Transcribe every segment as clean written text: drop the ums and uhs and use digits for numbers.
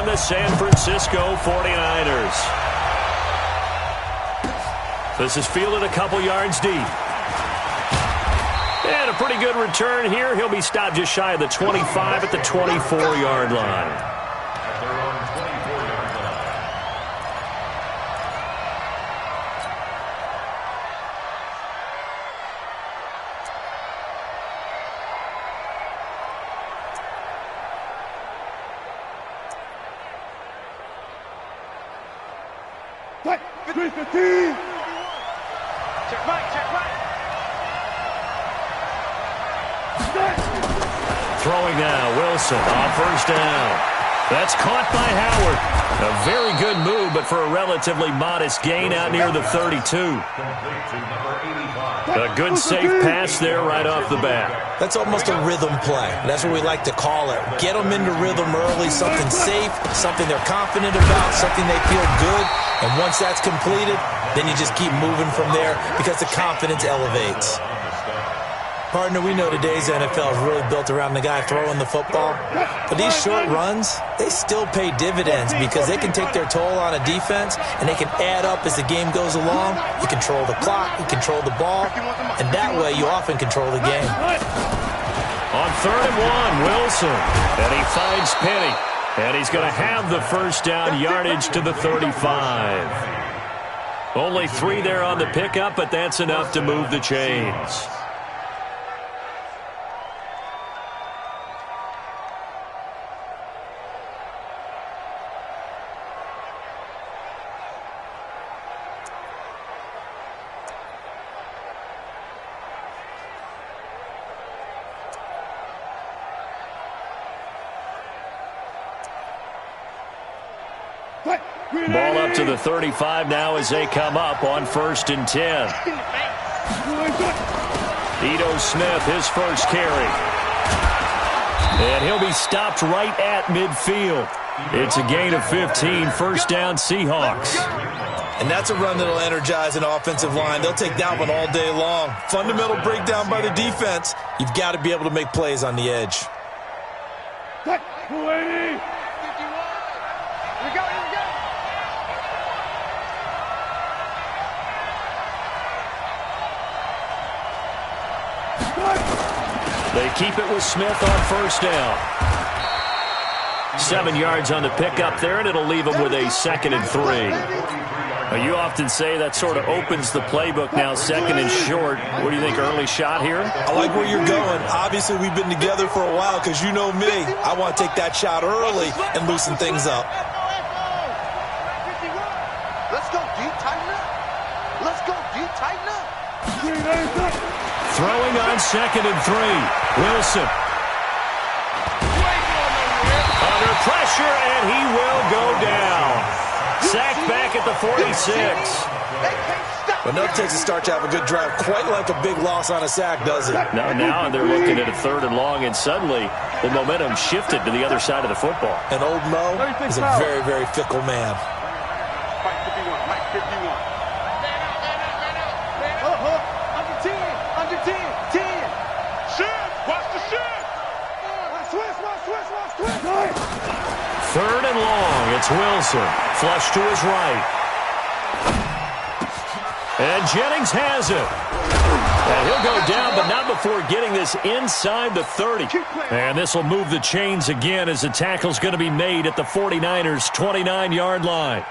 on the San Francisco 49ers. This is fielded a couple yards deep. And a pretty good return here. He'll be stopped just shy of the 25 at the 24-yard line. Throwing now, Wilson on first down. That's caught by Howard. A very good move, but for a relatively modest gain out near the 32. A good safe pass there right off the bat. That's almost a rhythm play. That's what we like to call it. Get them into rhythm early, something safe, something they're confident about, something they feel good. And once that's completed, then you just keep moving from there because the confidence elevates. Partner, we know today's NFL is really built around the guy throwing the football. But these short runs, they still pay dividends because they can take their toll on a defense and they can add up as the game goes along. You control the clock, you control the ball, and that way you often control the game. On 3rd and 1, Wilson. And he finds Penny. And he's going to have the first down yardage to the 35. Only 3 there on the pickup, but that's enough to move the chains. Ball up to the 35 now as they come up on 1st and 10. Ito Smith, his first carry. And he'll be stopped right at midfield. It's a gain of 15, first down Seahawks. And that's a run that'll energize an offensive line. They'll take that one all day long. Fundamental breakdown by the defense. You've got to be able to make plays on the edge. They keep it with Smith on first down. 7 yards on the pickup there, and it'll leave them with a 2nd and 3. Now, you often say that sort of opens the playbook now, 2nd and short. What do you think, early shot here? I like where you're going. Obviously, we've been together for a while because you know me. I want to take that shot early and loosen things up. Let's go, D. Tighten up. Let's go, D. Tighten up. Throwing on 2nd and 3. Wilson. Under pressure, and he will go down. Sacked back at the 46. But enough takes to start to have a good drive. Quite like a big loss on a sack, does it? Now they're looking at a 3rd and long, and suddenly the momentum shifted to the other side of the football. And old Mo is a very, very fickle man. Mike 51, Mike 51. Under 10, 10. Shift, watch the shift. Switch. 3rd and long, it's Wilson. Flush to his right. And Jennings has it. And he'll go down, but not before getting this inside the 30. And this will move the chains again as the tackle's going to be made at the 49ers' 29-yard line.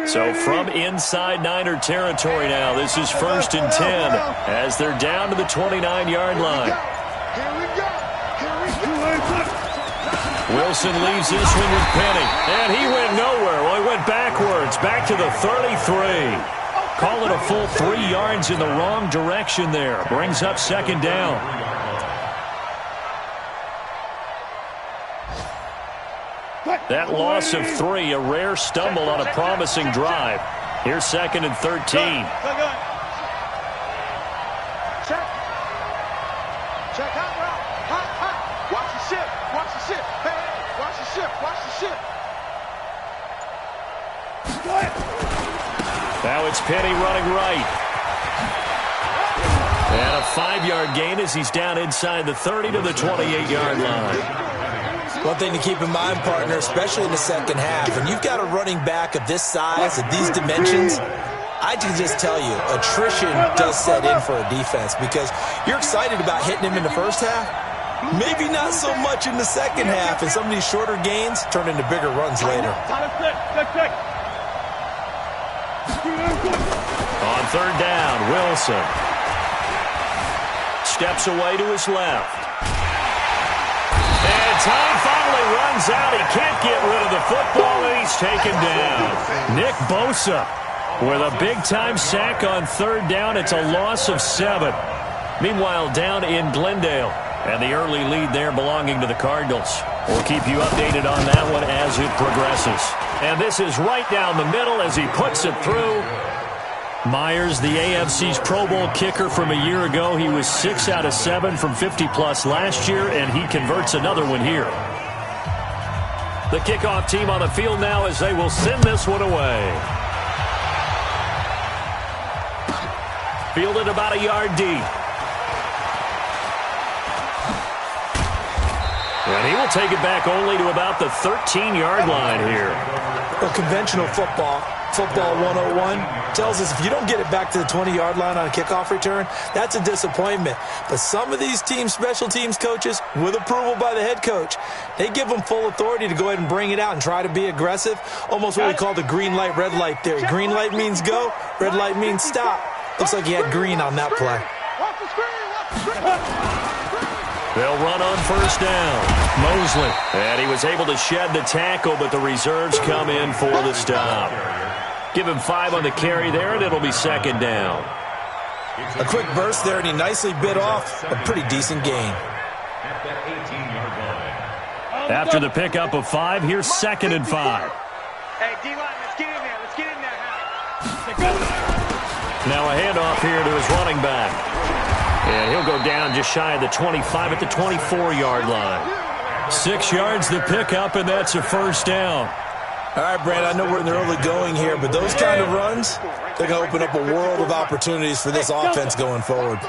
So from inside Niner territory now, this is 1st and 10 as they're down to the 29-yard line. Wilson leaves this one with Penny, and he went nowhere. Well, he went backwards, back to the 33. Call it a full 3 yards in the wrong direction there. Brings up 2nd down. That loss of 3, a rare stumble on a promising drive. Here's 2nd and 13. Check out route. Hot, hot. Watch the ship. Watch the ship. Hey, hey, watch the ship. Watch the ship. Now it's Penny running right. And a 5-yard gain as he's down inside the 30 to the 28-yard line. One thing to keep in mind, partner, especially in the second half, when you've got a running back of this size, of these dimensions, I can just tell you, attrition does set in for a defense because you're excited about hitting him in the first half, maybe not so much in the second half, and some of these shorter gains turn into bigger runs later. On third down, Wilson steps away to his left. And time finally runs out. He can't get rid of the football, and he's taken down. Nick Bosa with a big-time sack on third down. It's a loss of 7. Meanwhile, down in Glendale, and the early lead there belonging to the Cardinals. We'll keep you updated on that one as it progresses. And this is right down the middle as he puts it through. Myers, the AFC's Pro Bowl kicker from a year ago. He was 6 out of 7 from 50-plus last year, and he converts another one here. The kickoff team on the field now as they will send this one away. Fielded about a yard deep. And he will take it back only to about the 13-yard line here. Well, conventional football 101, tells us if you don't get it back to the 20-yard line on a kickoff return, that's a disappointment. But some of these teams, special teams coaches, with approval by the head coach, they give them full authority to go ahead and bring it out and try to be aggressive, almost what we call the green light, red light theory. Green light means go, red light means stop. Looks like he had green on that play. They'll run on first down. Mosley. And he was able to shed the tackle, but the reserves come in for the stop. Give him 5 on the carry there, and it'll be second down. A quick burst there, and he nicely bit off a pretty decent gain. After the pickup of 5, here's second and 5. Hey, D-line, let's get in there. Let's get in there. Now a handoff here to his running back. And he'll go down just shy of the 25 at the 24-yard line. 6 yards the pickup, and that's a first down. All right, Brad, I know we're in the early going here, but those kind of runs, they're going to open up a world of opportunities for this offense going forward.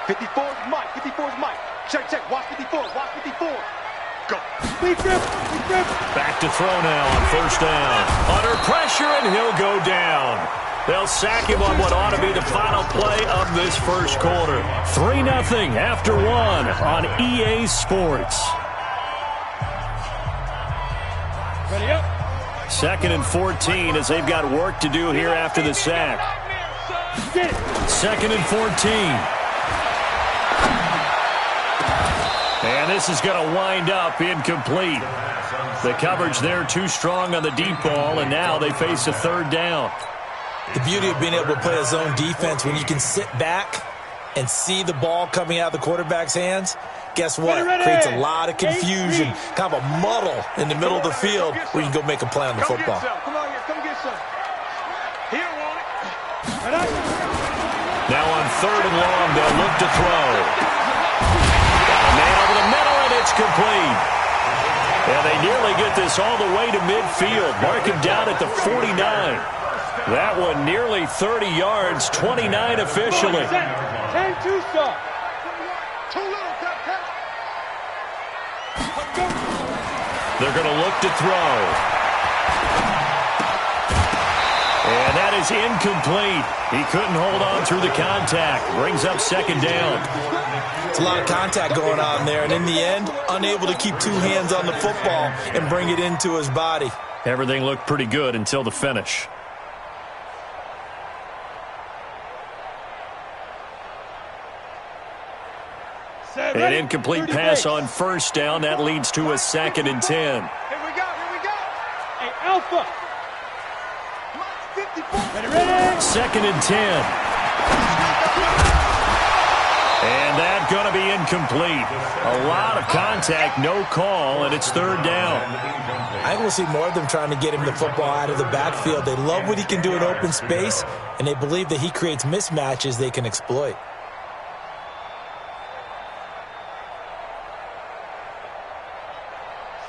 54 is Mike. 54 is Mike. Check. Watch 54. Watch 54. Go. Back to throw now on first down. Under pressure, and he'll go down. They'll sack him on what ought to be the final play of this first quarter. 3-0 after 1 on EA Sports. Ready up. Second and 14 as they've got work to do here after the sack. Second and 14. And this is going to wind up incomplete. The coverage there too strong on the deep ball, and now they face a third down. The beauty of being able to play a zone defense when you can sit back and see the ball coming out of the quarterback's hands, guess what? Creates a lot of confusion, kind of a muddle in the middle of the field where you can go make a play on the football. Come on here. Come get some. Here, want it. Now on third and long, they'll look to throw. Got a man over the middle, and it's complete. And they nearly get this all the way to midfield. Mark him down at the 49. That one nearly 30 yards, 29 officially. 10-2 stop. Too little, Captain. They're going to look to throw. And that is incomplete. He couldn't hold on through the contact. Brings up second down. It's a lot of contact going on there, and in the end, unable to keep 2 hands on the football and bring it into his body. Everything looked pretty good until the finish. An incomplete pass on first down. That leads to a second and 10. Here we go. Hey, Alpha. Ready? Second and 10. And that's going to be incomplete. A lot of contact, no call, and it's third down. I think we'll see more of them trying to get him the football out of the backfield. They love what he can do in open space, and they believe that he creates mismatches they can exploit.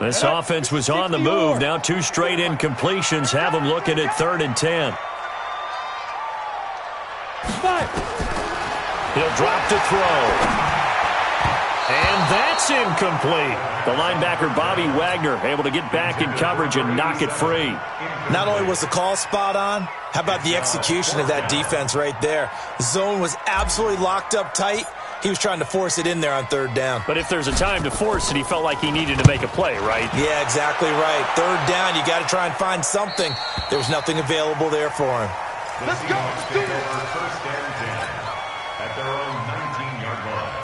This offense was on the move. Now 2 straight incompletions have them looking at 3rd and 10. He'll drop to throw. And that's incomplete. The linebacker, Bobby Wagner, able to get back in coverage and knock it free. Not only was the call spot on, how about the execution of that defense right there? The zone was absolutely locked up tight. He was trying to force it in there on 3rd down. But if there's a time to force it, he felt like he needed to make a play, right? Yeah, exactly right. 3rd down, you got to try and find something. There was nothing available there for him. Let's go. Let's do it. First and 10 at their own 19-yard line.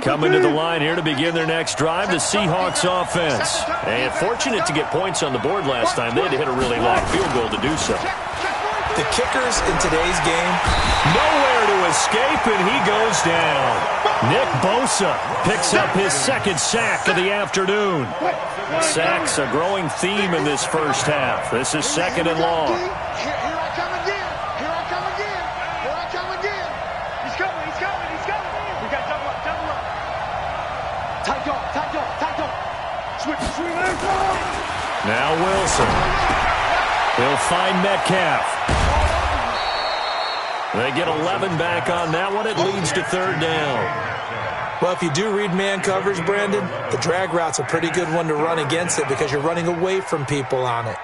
Coming to the line here to begin their next drive, the Seahawks offense. And fortunate to get points on the board last time. They had to hit a really long field goal to do so. The kickers in today's game, nowhere to escape, and he goes down. Nick Bosa picks up his 2nd sack of the afternoon. Sacks a growing theme in this first half. This is 2nd and long. Here I come again. Here I come again. Here I come again. He's coming. He's coming. He's coming. We got double up. Double up. Tight dog. Tight dog. Tight dog. Switch. Switch. Now Wilson. He'll find Metcalf. They get 11 back on that one. It leads to 3rd down. well, if you do read man coverage, Brandon, the drag route's a pretty good one to run against it because you're running away from people on it.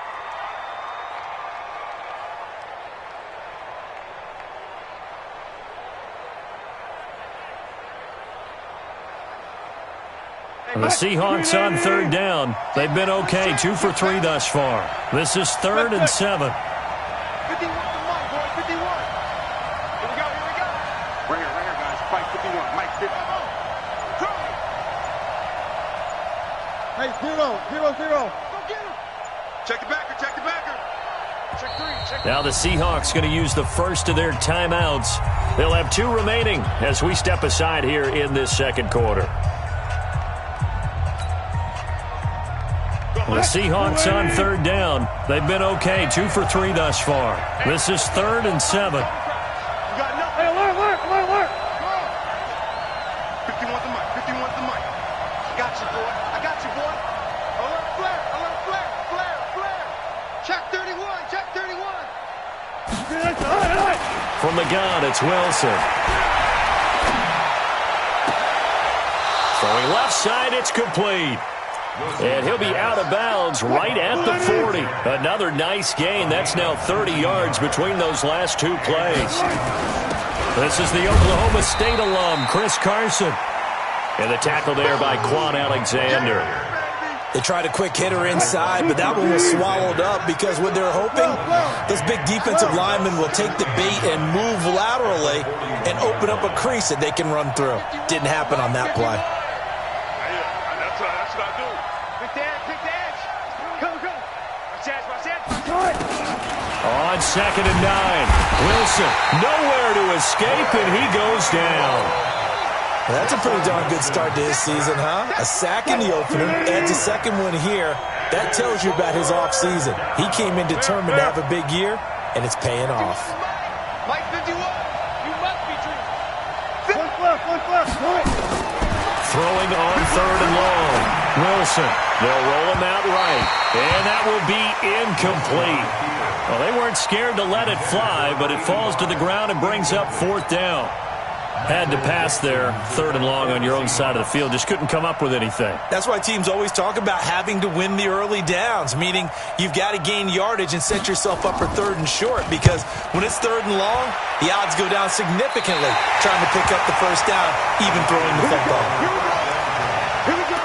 The Seahawks on 3rd down. They've been okay, 2 for 3 thus far. This is 3rd and 7. 51 to Mike, boy, 51. Here we go, here we go. Right here, guys. Mike 51, Mike 50. Hey, 0, 0, 0. Go get him. Check the backer, check the backer. Check 3, check. Now the Seahawks going to use the first of their timeouts. They'll have 2 remaining as we step aside here in this second quarter. The Seahawks on 3rd down. They've been okay, 2 for 3 thus far. This is 3rd and 7. You got nothing. Hey, alert. 51 to Mike, 51 to Mike. I got you, boy. I got you, boy. Alert, flare. Check 31, check 31. From the gun, it's Wilson. Throwing left side, it's complete. And he'll be out of bounds right at the 40. Another nice gain. That's now 30 yards between those last 2 plays. This is the Oklahoma State alum, Chris Carson. And the tackle there by Quan Alexander. They tried a quick hitter inside, but that one was swallowed up because what they're hoping, this big defensive lineman will take the bait and move laterally and open up a crease that they can run through. Didn't happen on that play. On 2nd and 9, Wilson nowhere to escape, and he goes down. Well, that's a pretty darn good start to his season, huh? A sack in the opener, adds a second one here. That tells you about his offseason. He came in determined to have a big year, and it's paying off. Mike 51, you must be true. Look left. Throwing on 3rd and long. Wilson, they'll roll him out right, and that will be incomplete. Well, they weren't scared to let it fly, but it falls to the ground and brings up 4th down. Had to pass there, 3rd and long on your own side of the field. Just couldn't come up with anything. That's why teams always talk about having to win the early downs, meaning you've got to gain yardage and set yourself up for 3rd and short, because when it's 3rd and long, the odds go down significantly trying to pick up the first down, even throwing the football. Here we go.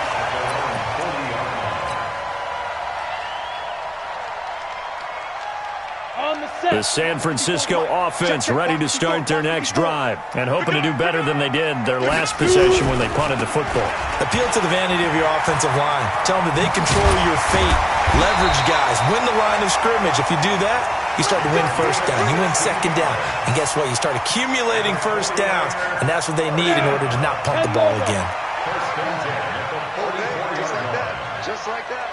The San Francisco offense ready to start their next drive and hoping to do better than they did their last possession when they punted the football. Appeal to the vanity of your offensive line. Tell them that they control your fate. Leverage guys. Win the line of scrimmage. If you do that, you start to win first down. You win second down. And guess what? You start accumulating first downs, and that's what they need in order to not punt the ball again. Just like that.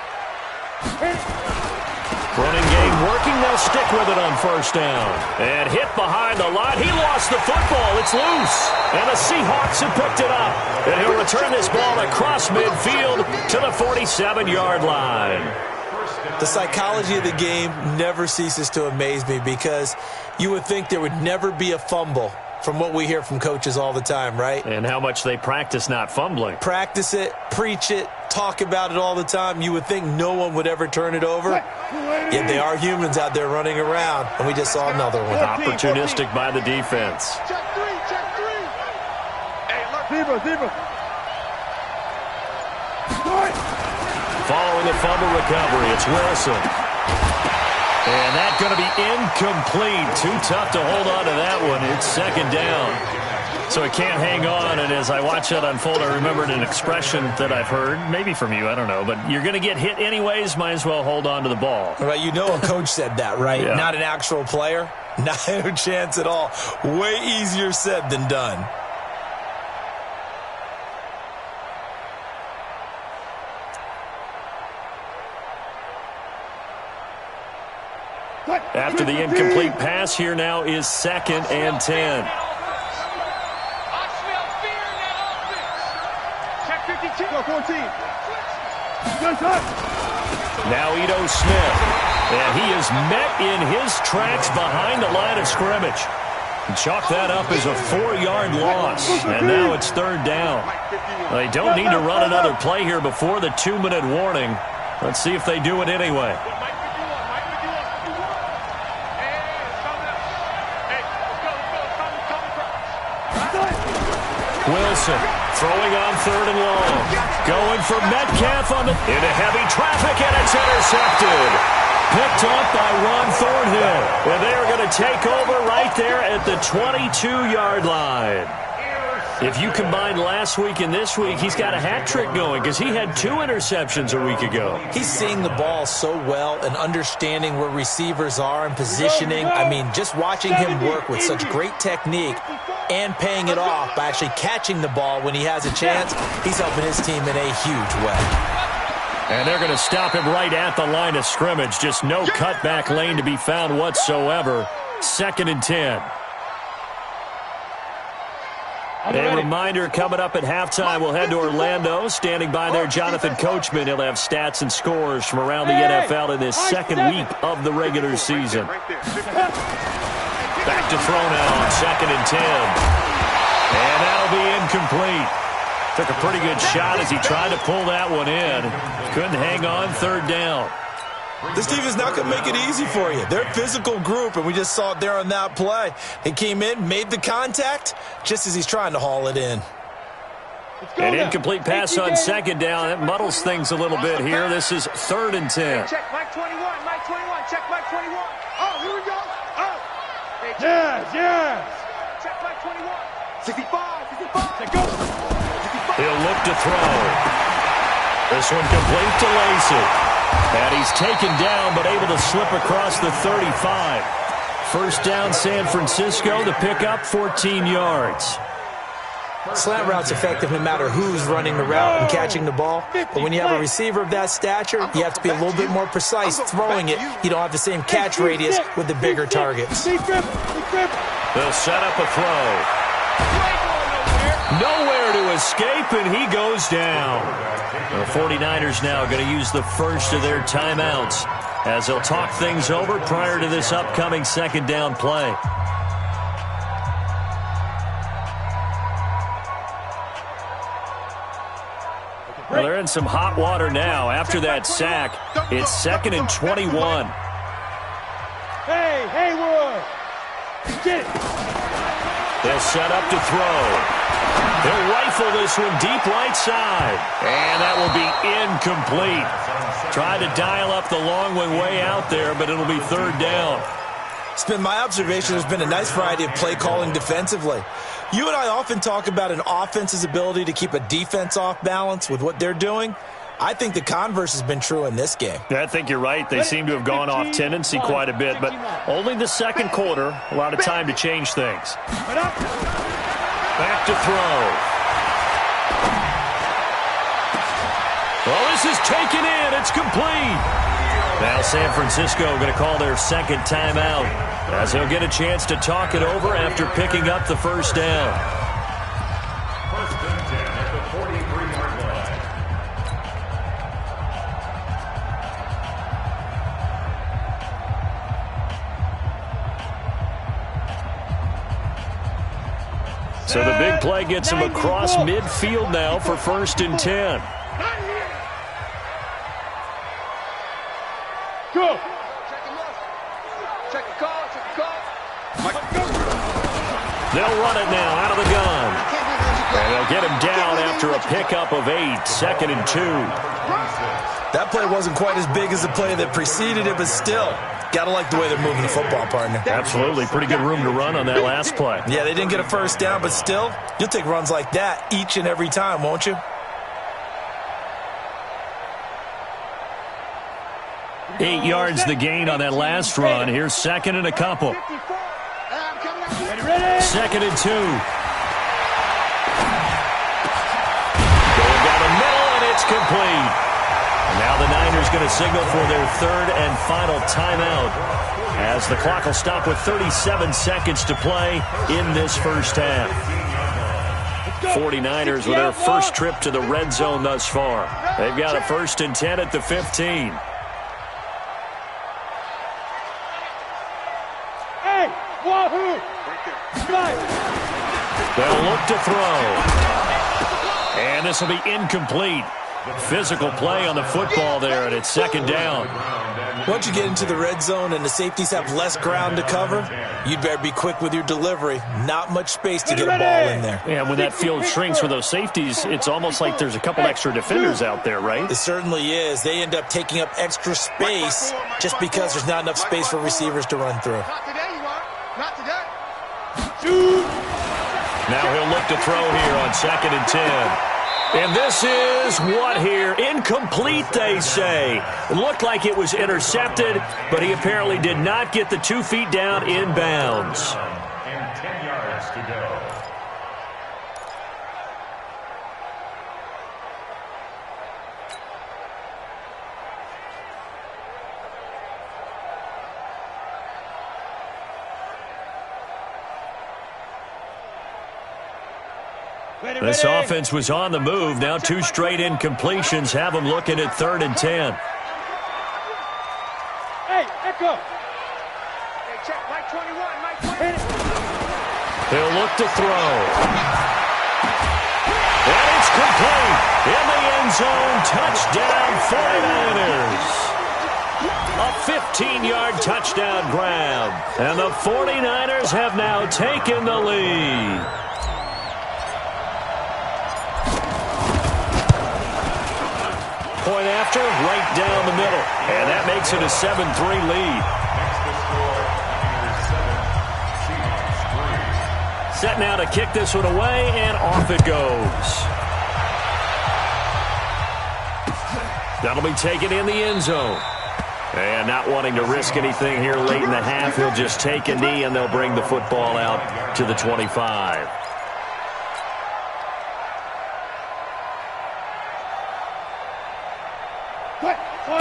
Running game working. They'll stick with it on first down. And hit behind the line. He lost the football. It's loose. And the Seahawks have picked it up. And he'll return this ball across midfield to the 47-yard line. The psychology of the game never ceases to amaze me because you would think there would never be a fumble from what we hear from coaches all the time, right? And how much they practice not fumbling. Practice it, preach it, talk about it all the time. You would think no one would ever turn it over. Yet they are humans out there running around, and we just saw another one. Opportunistic by the defense. Check three, check three. Hey, look. Zebra. Following the fumble recovery, it's Wilson. And that's going to be incomplete. Too tough to hold on to that one. It's second down. So it can't hang on. And as I watch that unfold, I remembered an expression that I've heard, maybe from you, I don't know. But you're going to get hit anyways, might as well hold on to the ball. All right, you know a coach said that, right? Yeah. Not an actual player. Not a chance at all. Way easier said than done. After the incomplete pass, here now is 2nd and 10. Check 52. Go 14. Now Ito Smith. And he is met in his tracks behind the line of scrimmage. Chalk that up as a 4-yard loss. And now it's 3rd down. They don't need to run another play here before the 2-minute warning. Let's see if they do it anyway. Wilson throwing on 3rd and long. Going for Metcalf into heavy traffic, and it's intercepted. Picked off by Ron Thornhill. And they are going to take over right there at the 22-yard line. If you combine last week and this week, he's got a hat trick going because he had 2 interceptions a week ago. He's seeing the ball so well and understanding where receivers are and positioning. I mean, just watching him work with such great technique and paying it off by actually catching the ball when he has a chance, he's helping his team in a huge way. And they're going to stop him right at the line of scrimmage. Just no cutback lane to be found whatsoever. 2nd and 10. A reminder coming up at halftime, we'll head to Orlando. Standing by there, Jonathan Coachman. He'll have stats and scores from around the NFL in this 2nd week of the regular season. Back to throw now on 2nd and 10. And that'll be incomplete. Took a pretty good shot as he tried to pull that one in. Couldn't hang on, 3rd down. This team is not going to make it easy for you. They're a physical group, and we just saw it there on that play. He came in, made the contact, just as he's trying to haul it in. An incomplete pass on 2nd down. That muddles things a little bit here. This is 3rd and 10. Check Mike 21, Mike 21, check Mike 21. Oh, here we go. Oh. Hey, yes. Check Mike 21. 65. Let's go. 65. He'll look to throw. This one complete to Lacey. And he's taken down, but able to slip across the 35. First down, San Francisco. The pickup, 14 yards. Slant route's effective no matter who's running the route and catching the ball. But when you have a receiver of that stature, you have to be a little bit more precise throwing it. You don't have the same catch radius with the bigger targets. They'll set up a throw. Nowhere to escape, and he goes down. The 49ers now going to use the first of their timeouts as they'll talk things over prior to this upcoming 2nd down play. Well, they're in some hot water now. After that sack, it's 2nd and 21. Hey, Haywood. Get it. They'll set up to throw. They'll rifle this one deep right side. And that will be incomplete. Tried to dial up the long one way out there, but it'll be 3rd down. It's been my observation there's been a nice variety of play calling defensively. You and I often talk about an offense's ability to keep a defense off balance with what they're doing. I think the converse has been true in this game. Yeah, I think you're right. They seem to have gone off tendency quite a bit, but only the 2nd quarter. A lot of time to change things. Back to throw. Well, This is taken in. It's complete. Now San Francisco going to call their second timeout as they'll get a chance to talk it over after picking up the first down. First and 10 at the 43-yard line. So the big play gets him across midfield now for first and 10. Go. Check the call. They'll run it now out of the gun. And they'll get him down after a pickup of 8, second and 2. That play wasn't quite as big as the play that preceded it, but still, gotta like the way they're moving the football, partner. Absolutely. Pretty good room to run on that last play. Yeah, they didn't get a first down, but still, you'll take runs like that each and every time, won't you? 8 yards the gain on that last run. Here's second and a couple. Second and 2. Going down the middle, and it's complete. And now the Niners going to signal for their third and final timeout as the clock will stop with 37 seconds to play in this first half. 49ers with their first trip to the red zone thus far. They've got a first and 10 at the 15. They'll look to throw. And this will be incomplete. Physical play on the football there, and it's second down. Once you get into the red zone and the safeties have less ground to cover, you'd better be quick with your delivery. Not much space to get a ball in there. Yeah, when that field shrinks for those safeties, it's almost like there's a couple extra defenders out there, right? It certainly is. They end up taking up extra space just because there's not enough space for receivers to run through. Not today, you are. Not today. Now he'll look to throw here on second and 10. And this is what here? Incomplete, they say. It looked like it was intercepted, but he apparently did not get the 2 feet down in bounds. And 10 yards to go. This offense was on the move. Now 2 straight incompletions have them looking at third and 10. Hey, echo. Hey, check. Mike 21. Mike 20. He'll look to throw. And it's complete. In the end zone. Touchdown 49ers. A 15-yard touchdown grab. And the 49ers have now taken the lead. Point after, right down the middle. And that makes it a 7-3 lead. Next to score, Seahawks 3. Set now to kick this one away, and off it goes. That'll be taken in the end zone. And not wanting to risk anything here late in the half, he'll just take a knee, and they'll bring the football out to the 25.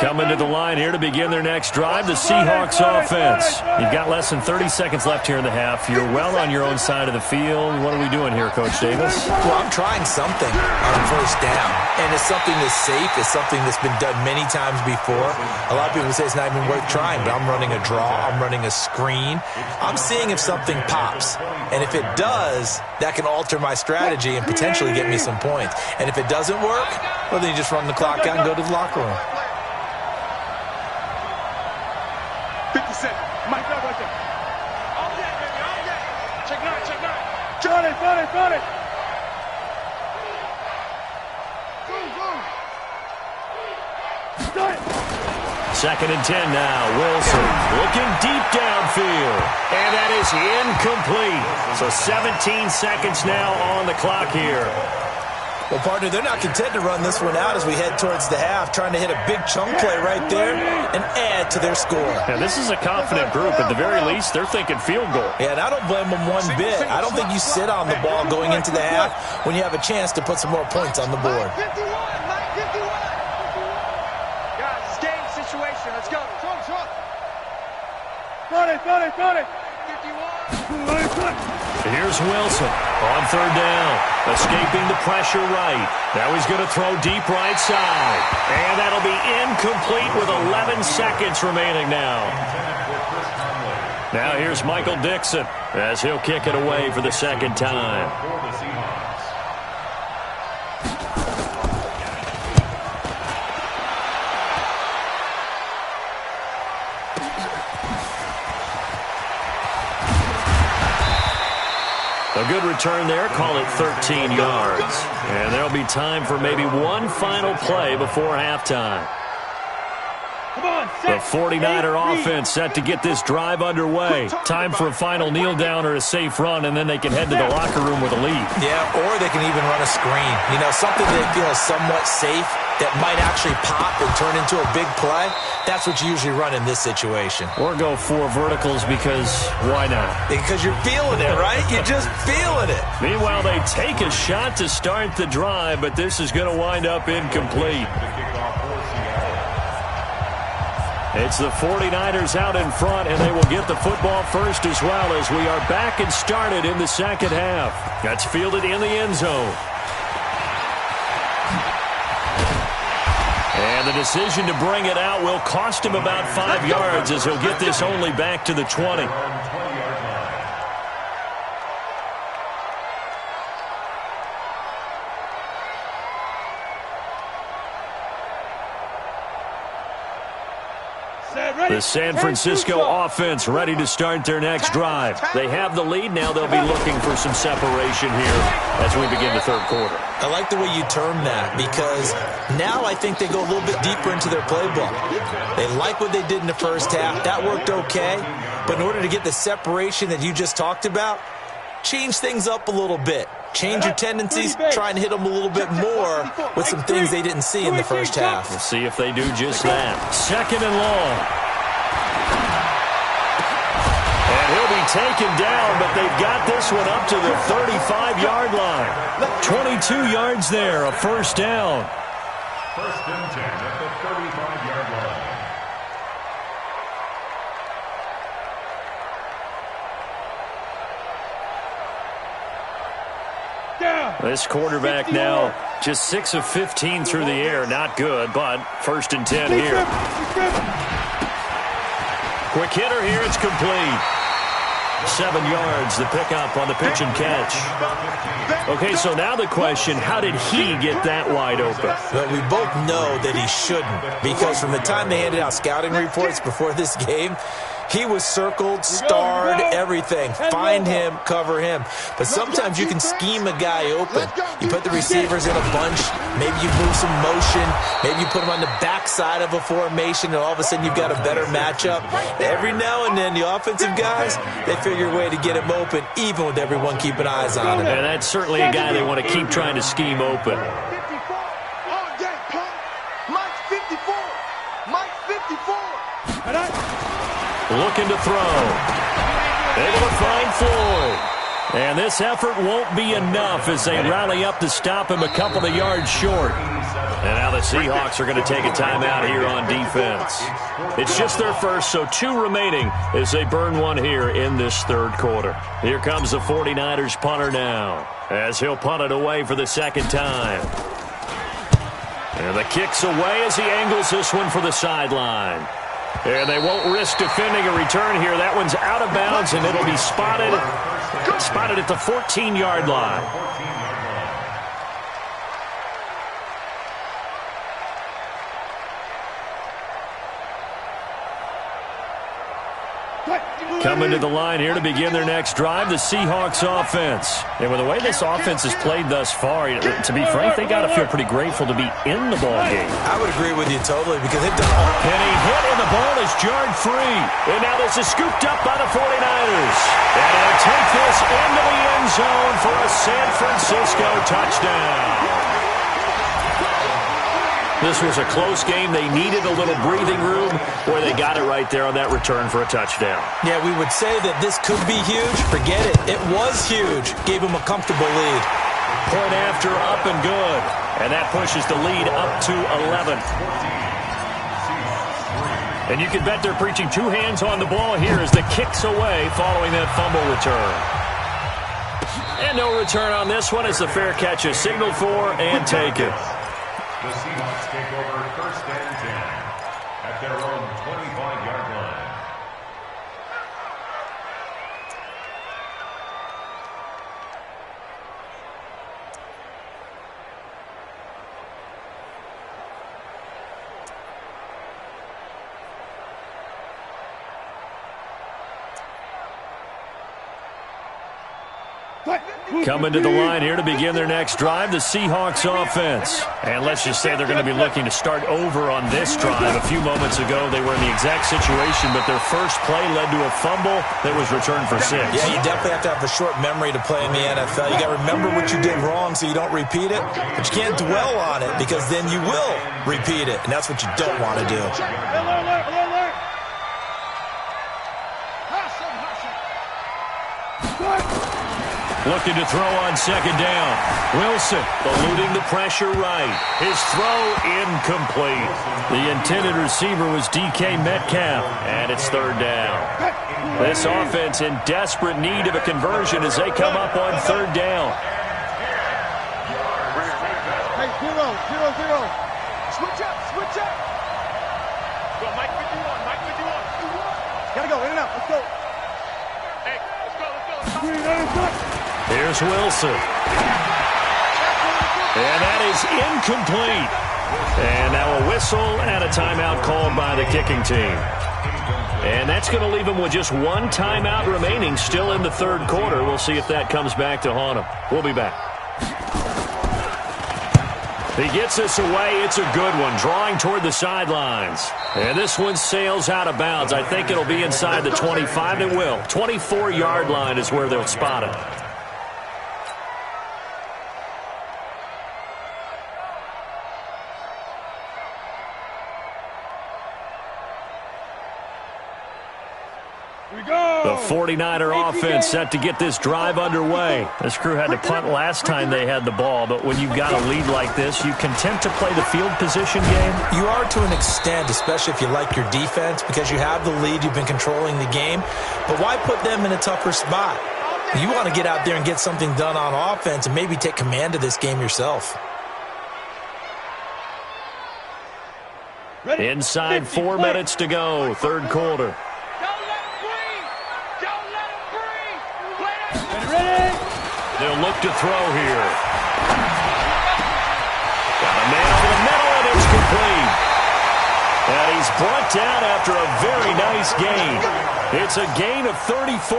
Coming to the line here to begin their next drive, the Seahawks offense. You've got less than 30 seconds left here in the half. You're well on your own side of the field. What are we doing here, Coach Davis? Well, I'm trying something on first down, and it's something that's safe. It's something that's been done many times before. A lot of people say it's not even worth trying, but I'm running a draw. I'm running a screen. I'm seeing if something pops, and if it does, that can alter my strategy and potentially get me some points. And if it doesn't work, well, then you just run the clock out and go to the locker room. 50 seconds. Mike up right there. All day, baby. All day. Check 9. Check 9. Johnny, Johnny, Johnny. Second and 10 now. Wilson looking deep downfield. And that is incomplete. So 17 seconds now on the clock here. Well, partner, they're not content to run this one out as we head towards the half, trying to hit a big chunk play right there and add to their score. Yeah, this is a confident group. At the very least, they're thinking field goal. Yeah, and I don't blame them one bit. I don't think you sit on the ball going into the half when you have a chance to put some more points on the board. 51, Mike 51. Here's Wilson on third down, escaping the pressure right. Now he's going to throw deep right side, and that'll be incomplete with 11 seconds remaining now. Now here's Michael Dixon as he'll kick it away for the second time. A good return there, call it 13 yards. And there'll be time for maybe one final play before halftime. The 49er offense set to get this drive underway. Time for a final kneel down or a safe run, and then they can head to the locker room with a lead. Yeah, or they can even run a screen. You know, something they feel is somewhat safe that might actually pop and turn into a big play. That's what you usually run in this situation. Or go 4 verticals because why not? Because you're feeling it, right? You're just feeling it. Meanwhile, they take a shot to start the drive, but this is going to wind up incomplete. It's the 49ers out in front, and they will get the football first as well as we are back and started in the second half. That's fielded in the end zone. And the decision to bring it out will cost him about 5 yards as he'll get this only back to the 20. The San Francisco offense ready to start their next drive. They have the lead. Now they'll be looking for some separation here as we begin the third quarter. I like the way you term that because now I think they go a little bit deeper into their playbook. They like what they did in the first half. That worked okay. But in order to get the separation that you just talked about, change things up a little bit. Change your tendencies, try and hit them a little bit more with some things they didn't see in the first half. We'll see if they do just that. Second and long. And he'll be taken down, but they've got this one up to the 35-yard line. 22 yards there, a first down. First and 10 at the 35-yard line. This quarterback now just 6 of 15 through the air. Not good, but first and 10 here. Quick hitter here. It's complete. 7 yards, the pickup on the pitch and catch. Okay, so now the question, how did he get that wide open? Well, we both know that he shouldn't because from the time they handed out scouting reports before this game, he was circled, starred, everything. Find him, cover him. But sometimes you can scheme a guy open. You put the receivers in a bunch. Maybe you move some motion. Maybe you put them on the backside of a formation, and all of a sudden you've got a better matchup. Every now and then, the offensive guys, they figure a way to get him open, even with everyone keeping eyes on him. And that's certainly a guy they want to keep trying to scheme open. Mike's 54. Mike's 54. Looking to throw. Able to find Floyd. And this effort won't be enough as they rally up to stop him a couple of yards short. And now the Seahawks are going to take a timeout here on defense. It's just their first, so 2 remaining as they burn one here in this third quarter. Here comes the 49ers punter now as he'll punt it away for the second time. And the kick's away as he angles this one for the sideline. And they won't risk defending a return here. That one's out of bounds, and it'll be spotted at the 14-yard line. Coming to the line here to begin their next drive, the Seahawks offense. And with the way this offense has played thus far, to be frank, they got to feel pretty grateful to be in the ball game. I would agree with you totally because they've done all. And he hit, and the ball is jarred free. And now this is scooped up by the 49ers. And he'll take this into the end zone for a San Francisco touchdown. This was a close game. They needed a little breathing room where they got it right there on that return for a touchdown. Yeah, we would say that this could be huge. Forget it. It was huge. Gave them a comfortable lead. Point after, up and good. And that pushes the lead up to 11. And you can bet they're preaching two hands on the ball here as the kick's away following that fumble return. And no return on this one as the fair catch is signaled for and taken. The Seahawks take over 1st and 10 at their own 25-yard line. Coming to the line here to begin their next drive, the Seahawks offense. And let's just say they're going to be looking to start over on this drive. A few moments ago, they were in the exact situation, but their first play led to a fumble that was returned for 6. Yeah, you definitely have to have a short memory to play in the NFL. You got to remember what you did wrong so you don't repeat it, but you can't dwell on it because then you will repeat it, and that's what you don't want to do. Looking to throw on 2nd down. Wilson eluding the pressure right. His throw incomplete. The intended receiver was DK Metcalf, and it's 3rd down. This offense in desperate need of a conversion as they come up on 3rd down. Hey, 0-0-0. Switch up. Go, Mike 51, Mike 51. Gotta go, in and out, let's go. Hey, let's go. Here's Wilson. And that is incomplete. And now a whistle and a timeout called by the kicking team. And that's going to leave him with just one timeout remaining still in the 3rd quarter. We'll see if that comes back to haunt him. We'll be back. He gets this away. It's a good one, drawing toward the sidelines. And this one sails out of bounds. I think it'll be inside the 25. It will. 24-yard line is where they'll spot it. The 49er offense set to get this drive underway. This crew had to punt last time they had the ball, but when you've got a lead like this, you content to play the field position game? You are to an extent, especially if you like your defense, because you have the lead, you've been controlling the game. But why put them in a tougher spot? You want to get out there and get something done on offense and maybe take command of this game yourself. Inside 4 minutes to go, 3rd quarter. They'll look to throw here. Got a man over the middle, and it's complete. And he's brought down after a very nice gain. It's a gain of 34.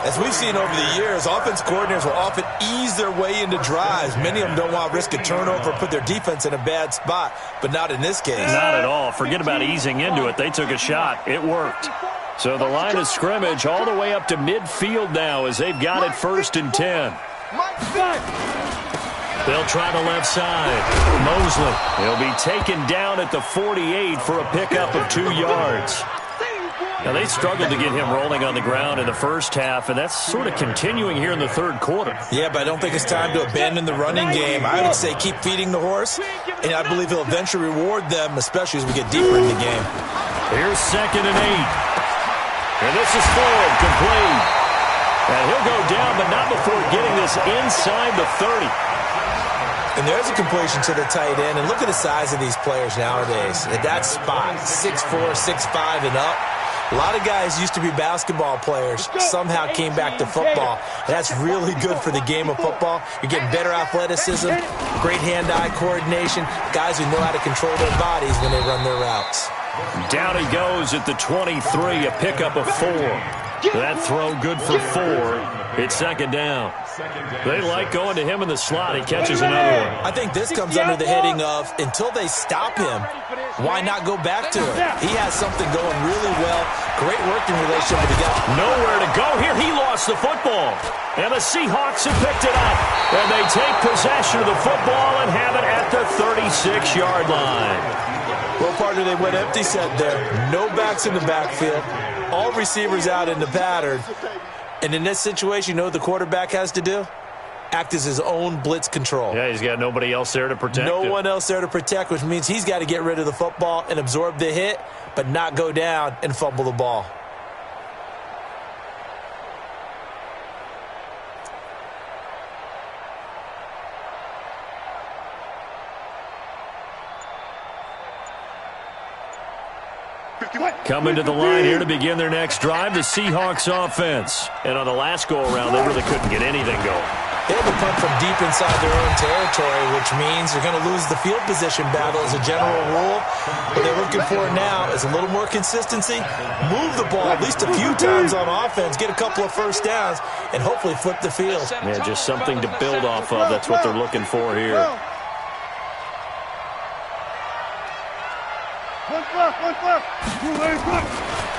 As we've seen over the years, offense coordinators will often ease their way into drives. Many of them don't want to risk a turnover or put their defense in a bad spot, but not in this case. Not at all. Forget about easing into it. They took a shot. It worked. So the line of scrimmage all the way up to midfield now as they've got it 1st and 10. They'll try the left side. Mosley, he'll be taken down at the 48 for a pickup of 2 yards. Now, they struggled to get him rolling on the ground in the first half, and that's sort of continuing here in the 3rd quarter. Yeah, but I don't think it's time to abandon the running game. I would say keep feeding the horse, and I believe he'll eventually reward them, especially as we get deeper in the game. Here's 2nd and 8. And this is forward, complete. And he'll go down, but not before getting this inside the 30. And there's a completion to the tight end. And look at the size of these players nowadays. At that spot, 6'4", 6'5", and up. A lot of guys used to be basketball players, somehow came back to football. And that's really good for the game of football. You're getting better athleticism, great hand-eye coordination, guys who know how to control their bodies when they run their routes. Down he goes at the 23, a pickup of 4. That throw good for 4. It's 2nd down. They like going to him in the slot. He catches another one. I think this comes under the heading of, until they stop him, why not go back to it? He has something going really well. Great working relationship with the guy. Nowhere to go here. He lost the football. And the Seahawks have picked it up. And they take possession of the football and have it at the 36-yard line. Well, partner, they went empty set there. No backs in the backfield. All receivers out in the pattern. And in this situation, you know what the quarterback has to do? act as his own blitz control. Yeah, he's got nobody else there to protect him. No one else there to protect, which means he's got to get rid of the football and absorb the hit, but not go down and fumble the ball. Coming to the line here to begin their next drive, the Seahawks offense. And on the last go-around, they really couldn't get anything going. They had to punt from deep inside their own territory, which means they're going to lose the field position battle as a general rule. What they're looking for now is a little more consistency, move the ball at least a few times on offense, get a couple of first downs, and hopefully flip the field. Yeah, just something to build off of. That's what they're looking for here.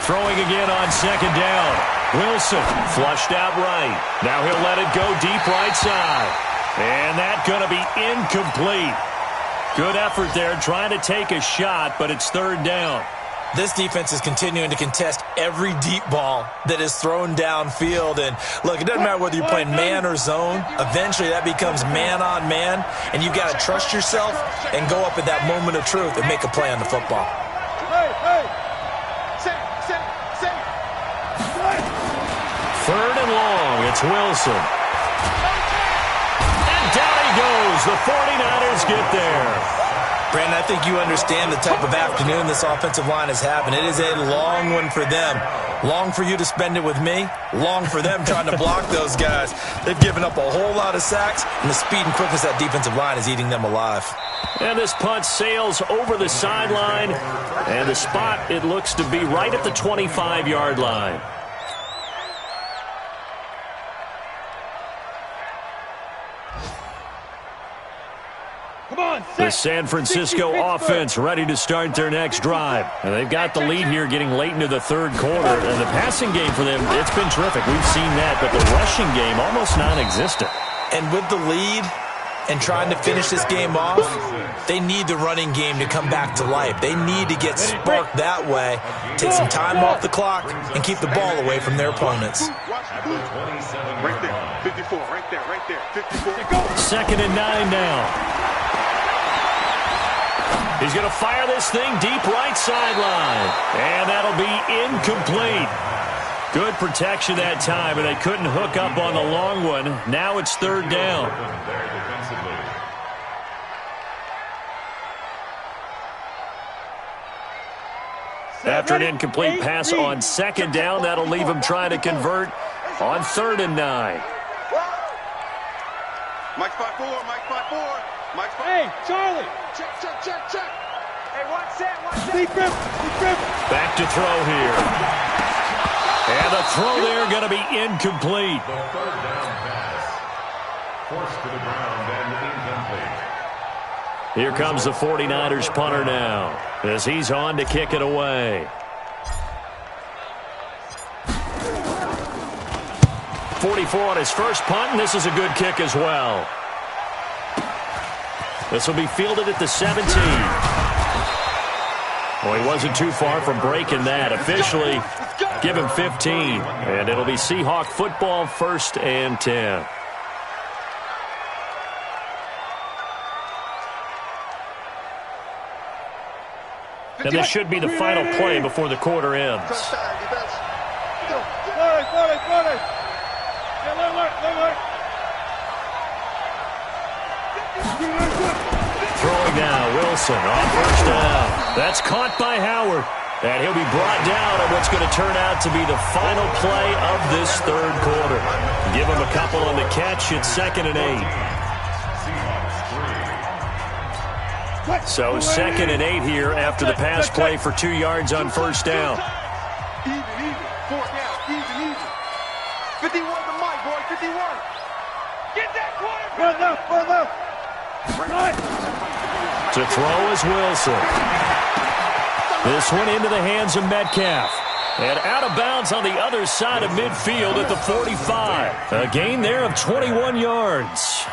Throwing again on second down. Wilson flushed out right. Now he'll let it go deep right side. And that's going to be incomplete. Good effort there trying to take a shot, but it's third down. This defense is continuing to contest every deep ball that is thrown downfield. And, look, it doesn't matter whether you're playing man or zone. Eventually that becomes man-on-man, and you've got to trust yourself and go up at that moment of truth and make a play on the football. Third and long, it's Wilson. And down he goes. The 49ers get there. Brandon, I think you understand the type of afternoon this offensive line is having. It is a long one for them. Long for you to spend it with me. Long for them trying to block those guys. They've given up a whole lot of sacks, and the speed and quickness of that defensive line is eating them alive. And this punt sails over the sideline. And the spot, it looks to be right at the 25-yard line. The San Francisco offense ready to start their next drive. And they've got the lead here getting late into the third quarter. And the passing game for them, it's been terrific. We've seen that, but the rushing game almost non-existent. And with the lead and trying to finish this game off, they need the running game to come back to life. They need to get sparked that way, take some time off the clock, and keep the ball away from their opponents. Right there, 54, right there, 54. Second and 9 now. He's going to fire this thing deep right sideline. And that'll be incomplete. Good protection that time, and they couldn't hook up on the long one. Now it's third down. After an incomplete pass on second down, that'll leave him trying to convert on third and 9. Mike 5-4, Mike 5-4. Mike 5-4. Hey, Charlie. Check. Hey, watch that. Deep grip. Back to throw here. And the throw there going to be incomplete. The third down pass. Forced to the ground and incomplete. Here comes the 49ers punter now as he's on to kick it away. 44 on his first punt, and this is a good kick as well. This will be fielded at the 17. Well, he wasn't too far from breaking that. Officially, give him 15. And it'll be Seahawk football, 1st and 10. And this should be the final play before the quarter ends. Throwing now, Wilson on first down. That's caught by Howard. And he'll be brought down on what's going to turn out to be the final play of this third quarter. Give him a couple on the catch. It's 2nd and 8. So 2nd and 8 here after the pass play for 2 yards on first down. Even. 4th down. Even. 51 to Mike, boy. 51. Get that quarterback. Run left. Right. To throw is Wilson. This one into the hands of Metcalf. And out of bounds on the other side of midfield at the 45. A gain there of 21 yards.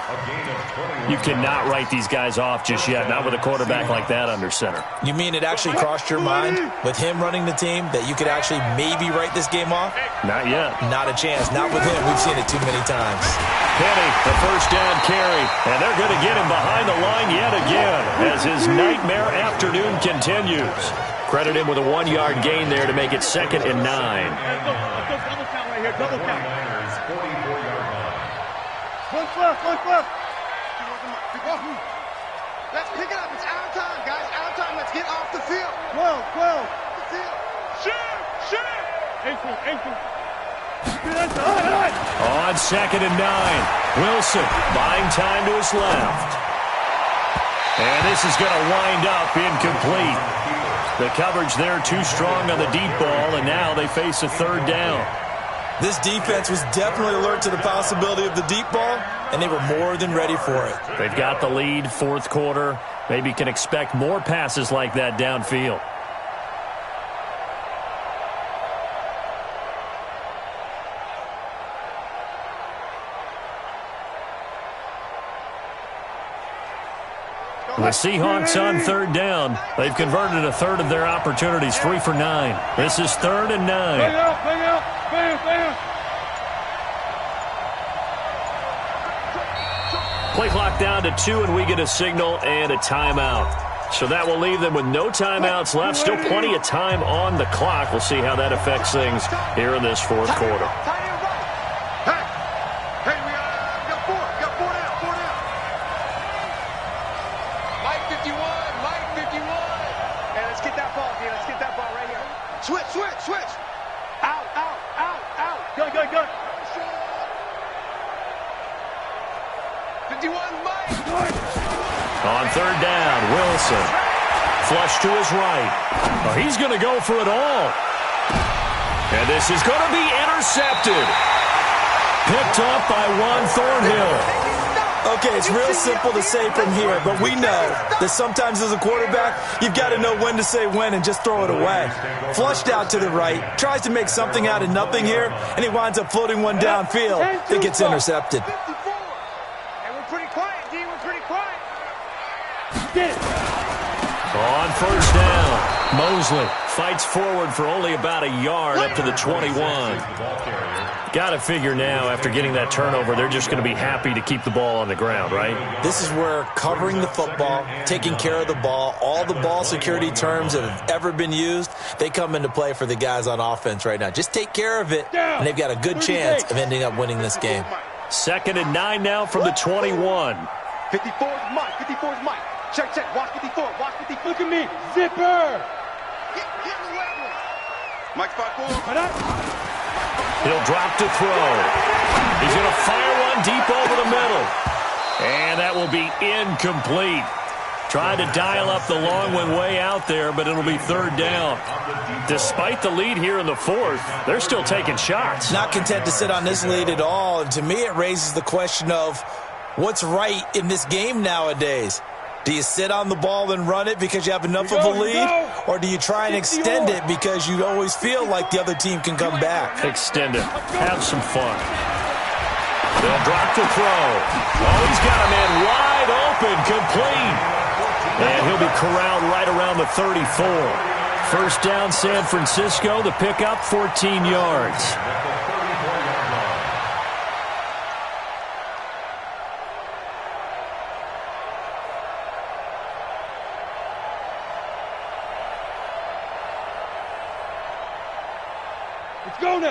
You cannot write these guys off just yet, not with a quarterback like that under center. You mean it actually crossed your mind with him running the team that you could actually maybe write this game off? Not yet. Not a chance. Not with him. We've seen it too many times. Penny, the first down carry. And they're going to get him behind the line yet again as his nightmare afternoon continues. Credit him with a 1-yard gain there to make it 2nd and 9. Double count right here. Double count. 44-yard line. One left. Let's pick it up. It's out of time, guys. Out of time. Let's get off the field. 12. The field. Shoot. 18. On 2nd and 9. Wilson buying time to his left. And this is going to wind up incomplete. The coverage there too strong on the deep ball, and now they face a 3rd down. This defense was definitely alert to the possibility of the deep ball, and they were more than ready for it. They've got the lead, 4th quarter. Maybe can expect more passes like that downfield. The Seahawks on 3rd down. They've converted a 1/3 of their opportunities, 3 for 9. This is 3rd and 9. Bang out. Bam. Play clock down to 2, and we get a signal and a timeout. So that will leave them with no timeouts left. Still plenty of time on the clock. We'll see how that affects things here in this 4th quarter. Hey, we got 4 down. Mike 51. Hey, let's get that ball, D. Let's get that ball right here. Switch. Out. Go. 51, Mike. On 3rd down, Wilson. Flush to his right. Oh, he's going to go for it all. And this is going to be intercepted. Picked up by Juan Thornhill. Okay, it's real simple to say from here, but we know that sometimes as a quarterback, you've got to know when to say when and just throw it away. Flushed out to the right, tries to make something out of nothing here, and he winds up floating one downfield that gets intercepted. 54. And we're pretty quiet, D. We're pretty quiet. Get it. On 1st down, Mosley fights forward for only about a yard up to the 21. Got to figure now, after getting that turnover, they're just going to be happy to keep the ball on the ground, right? This is where covering the football, taking care of the ball, all the ball security terms that have ever been used, they come into play for the guys on offense right now. Just take care of it, and they've got a good chance of ending up winning this game. 2nd and 9 now from the 21. 54 is Mike. Check. Watch 54. Look at me. Zipper. Get the level. Mike's 5-4. He'll drop to throw. He's going to fire one deep over the middle. And that will be incomplete. Tried to dial up the long one way out there, but it'll be 3rd down. Despite the lead here in the 4th, they're still taking shots. Not content to sit on this lead at all, and to me it raises the question of what's right in this game nowadays. Do you sit on the ball and run it because you have enough of a lead? Or do you try and extend it because you always feel like the other team can come back? Extend it. Have some fun. They'll drop to throw. Oh, he's got a man wide open, complete. And he'll be corralled right around the 34. 1st down, San Francisco. The pickup, 14 yards.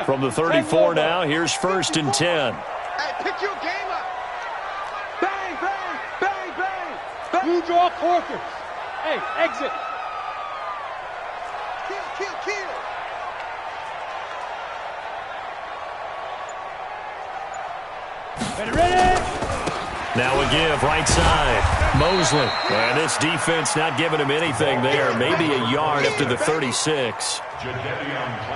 From the 34 now, here's 1st and 10. Hey, pick your game up. Bang. Blue draw corkers. Hey, exit. Kill. Ready? Now a give, right side. Mosley. And this defense not giving him anything there. Maybe a yard up to the 36.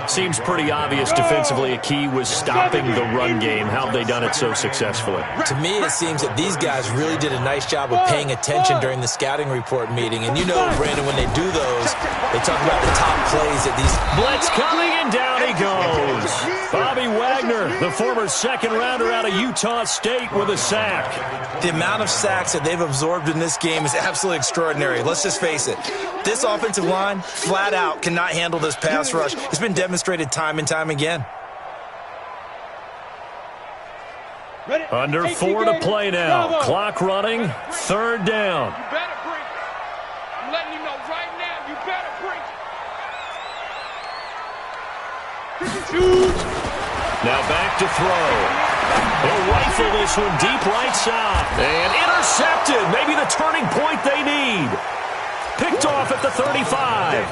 Seems pretty obvious defensively a key was stopping the run game. How have they done it so successfully? To me, it seems that these guys really did a nice job of paying attention during the scouting report meeting. And you know, Brandon, when they do those, they talk about the top plays that these... Blitz coming, and down he goes. Bobby Wagner, the former second-rounder out of Utah State, with a sack. The amount of sacks that they've absorbed in this game is absolutely extraordinary. Let's just face it. This offensive line, flat out, cannot handle this pass rush. It's been demonstrated time and time again. Under 4 to play now. Clock running. Third down. You better bring it. I'm letting you know right now, you better bring it. Now back to throw. He'll rifle this one deep right side. And intercepted. Maybe the turning point they need. Picked off at the 35.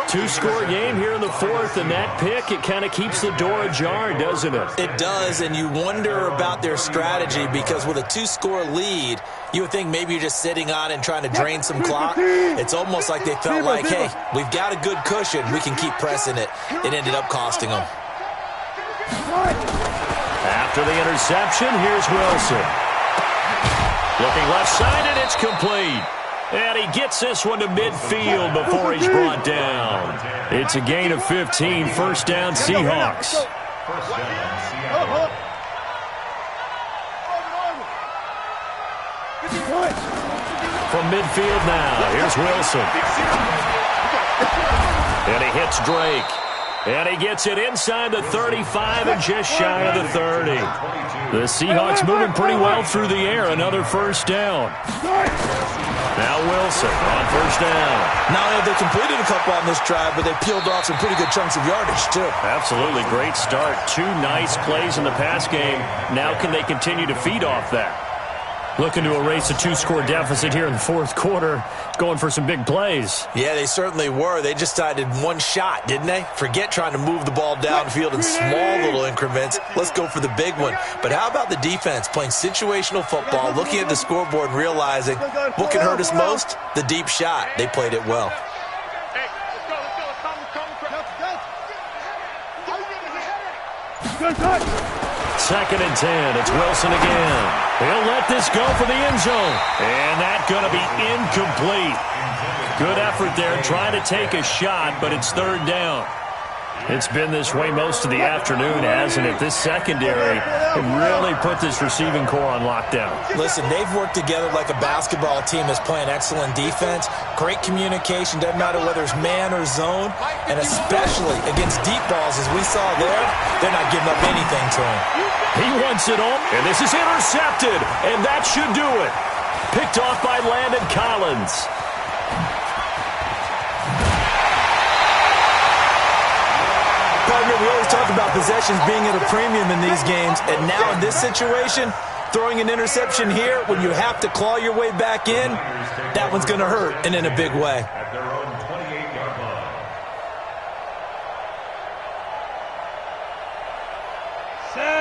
Two-score game here in the fourth, and that pick, it kind of keeps the door ajar, doesn't it? It does, and you wonder about their strategy because with a two-score lead, you would think maybe you're just sitting on and trying to drain some clock. It's almost like they felt like, hey, we've got a good cushion. We can keep pressing it. It ended up costing them. After the interception, here's Wilson. Looking left-sided, it's complete. And he gets this one to midfield before he's brought down. It's a gain of 15. First down, Seahawks. From midfield now, here's Wilson. And he hits Drake. And he gets it inside the 35 and just shy of the 30. The Seahawks moving pretty well through the air. Another first down. Now Wilson on first down. Not only have they completed a couple on this drive, but they peeled off some pretty good chunks of yardage, too. Absolutely great start. 2 nice plays in the pass game. Now can they continue to feed off that? Looking to erase a 2-score deficit here in the fourth quarter. Going for some big plays. Yeah, they certainly were. They just decided one shot, didn't they? Forget trying to move the ball downfield in small little increments. Let's go for the big one. But how about the defense playing situational football, looking at the scoreboard and realizing what can hurt us most? The deep shot. They played it well. Second and 10. It's Wilson again. He'll let this go for the end zone. And that's going to be incomplete. Good effort there trying to take a shot, but it's third down. It's been this way most of the afternoon, hasn't it? This secondary really put this receiving core on lockdown. Listen, they've worked together like a basketball team that's playing excellent defense. Great communication, doesn't matter whether it's man or zone. And especially against deep balls, as we saw there, they're not giving up anything to him. He wants it all, and this is intercepted, and that should do it. Picked off by Landon Collins. Partner, we always talk about possessions being at a premium in these games, and now in this situation, throwing an interception here when you have to claw your way back in, that one's going to hurt, and in a big way.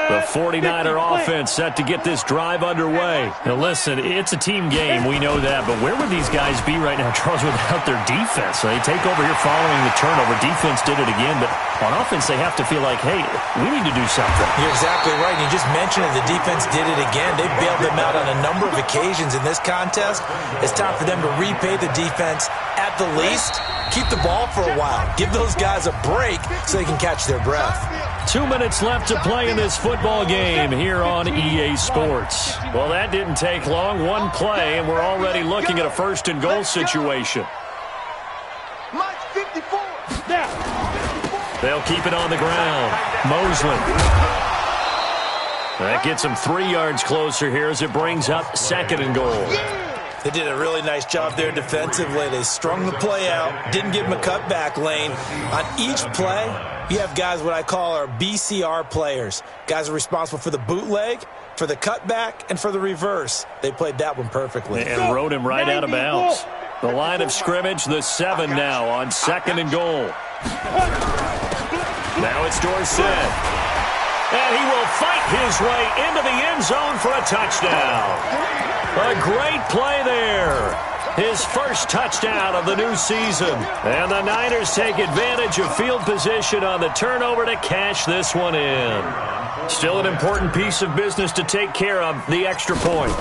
The 49er offense set to get this drive underway. Now listen, it's a team game, we know that, but where would these guys be right now, Charles, without their defense? So they take over here following the turnover. Defense did it again, but on offense they have to feel like, hey, we need to do something. You're exactly right. You just mentioned it. The defense did it again. They bailed them out on a number of occasions in this contest. It's time for them to repay the defense at the least. Keep the ball for a while. Give those guys a break so they can catch their breath. 2 minutes left to play in this football game here on EA Sports. Well, that didn't take long. One play, and we're already looking at a first and goal situation. They'll keep it on the ground. Mosley. That gets them 3 yards closer here as it brings up second and goal. They did a really nice job there defensively. They strung the play out, didn't give them a cutback lane. On each play, you have guys what I call our BCR players. Guys are responsible for the bootleg, for the cutback, and for the reverse. They played that one perfectly. And rode him right out of bounds. The line of scrimmage, the 7 now on second and goal. Now it's Dorsett. And he will fight his way into the end zone for a touchdown. A great play there. his first touchdown of the new season. And the Niners take advantage of field position on the turnover to cash this one in. Still an important piece of business to take care of, the extra point.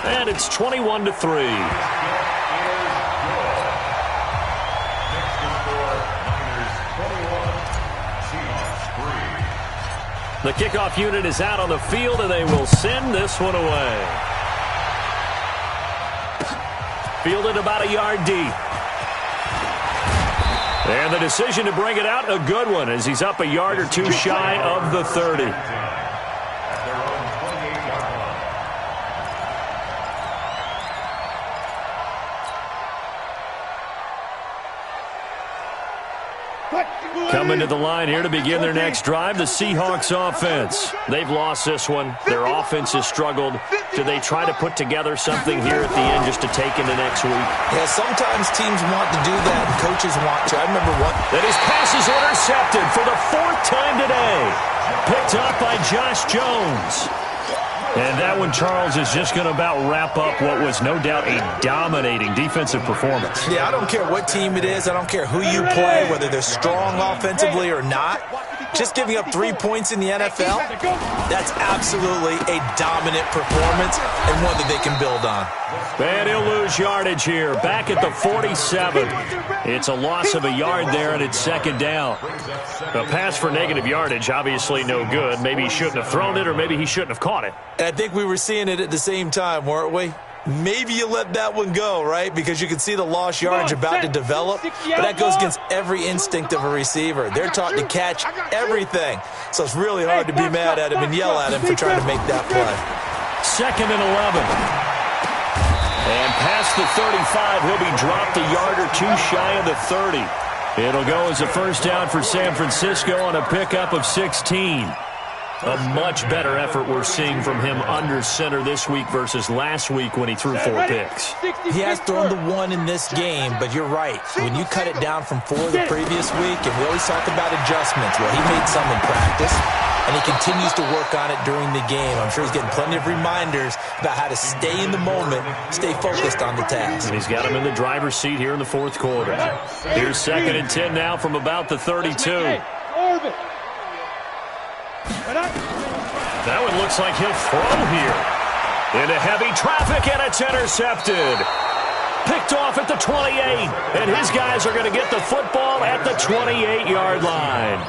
And it's 21-3. The kickoff unit is out on the field, and they will send this one away. Fielded about a yard deep. And the decision to bring it out, a good one, as he's up a yard or two shy of the 30. Coming to the line here to begin their next drive, the Seahawks offense. They've lost this one. Their offense has struggled. Do they try to put together something here at the end just to take into next week? Yeah, sometimes teams want to do that and coaches want to. I remember one. That his pass is intercepted for the 4th time today. Picked up by Josh Jones. And that one, Charles, is just going to about wrap up what was no doubt a dominating defensive performance. Yeah, I don't care what team it is. I don't care who you play, whether they're strong offensively or not. Just giving up 3 points in the NFL, that's absolutely a dominant performance and one that they can build on. And he'll lose yardage here. Back at the 47. It's a loss of a yard there, and it's 2nd down. A pass for negative yardage, obviously no good. Maybe he shouldn't have thrown it, or maybe he shouldn't have caught it. And I think we were seeing it at the same time, weren't we? Maybe you let that one go, right? Because you can see the lost yardage about to develop. But that goes against every instinct of a receiver. They're taught to catch everything. So it's really hard to be mad at him and yell at him for trying to make that play. 2nd and 11. And past the 35, he'll be dropped a yard or two shy of the 30. It'll go as a first down for San Francisco on a pickup of 16. A much better effort we're seeing from him under center this week versus last week when he threw 4 picks. He has thrown the 1 in this game, but you're right. When you cut it down from 4 the previous week, and we always talk about adjustments, well, he made some in practice, and he continues to work on it during the game. I'm sure he's getting plenty of reminders about how to stay in the moment, stay focused on the task. And he's got him in the driver's seat here in the 4th quarter. Here's 2nd and 10 now from about the 32. That one looks like he'll throw here. Into heavy traffic, and it's intercepted. Picked off at the 28, and his guys are going to get the football at the 28-yard line.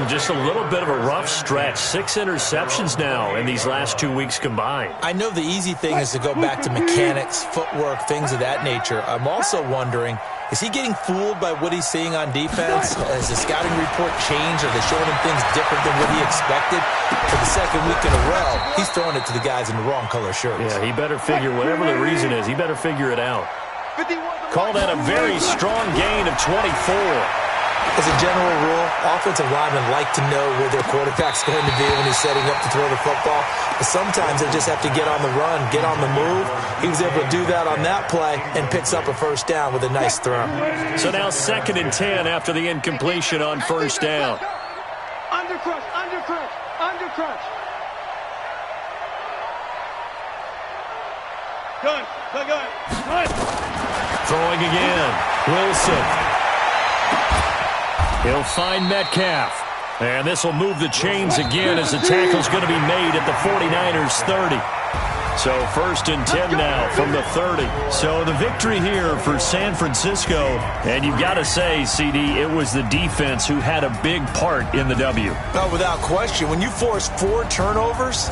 Just a little bit of a rough stretch. 6 interceptions now in these last 2 weeks combined. I know the easy thing is to go back to mechanics, footwork, things of that nature. I'm also wondering, is he getting fooled by what he's seeing on defense? Has the scouting report changed? Are they showing him things different than what he expected? For the 2nd week in a row, he's throwing it to the guys in the wrong color shirts. Yeah, he better figure, whatever the reason is, he better figure it out. Call that a very strong gain of 24. As a general rule, offensive linemen like to know where their quarterback's going to be when he's setting up to throw the football. But sometimes they just have to get on the run, get on the move. He was able to do that on that play and picks up a first down with a nice throw. So now 2nd and 10 after the incompletion on first down. Under crush, under crush, under crush. Gun. Throwing again. Wilson. He'll find Metcalf. And this will move the chains again as the tackle's going to be made at the 49ers 30. So 1st and 10 now from the 30. So the victory here for San Francisco. And you've got to say, CD, it was the defense who had a big part in the W. No, without question. When you force 4 turnovers,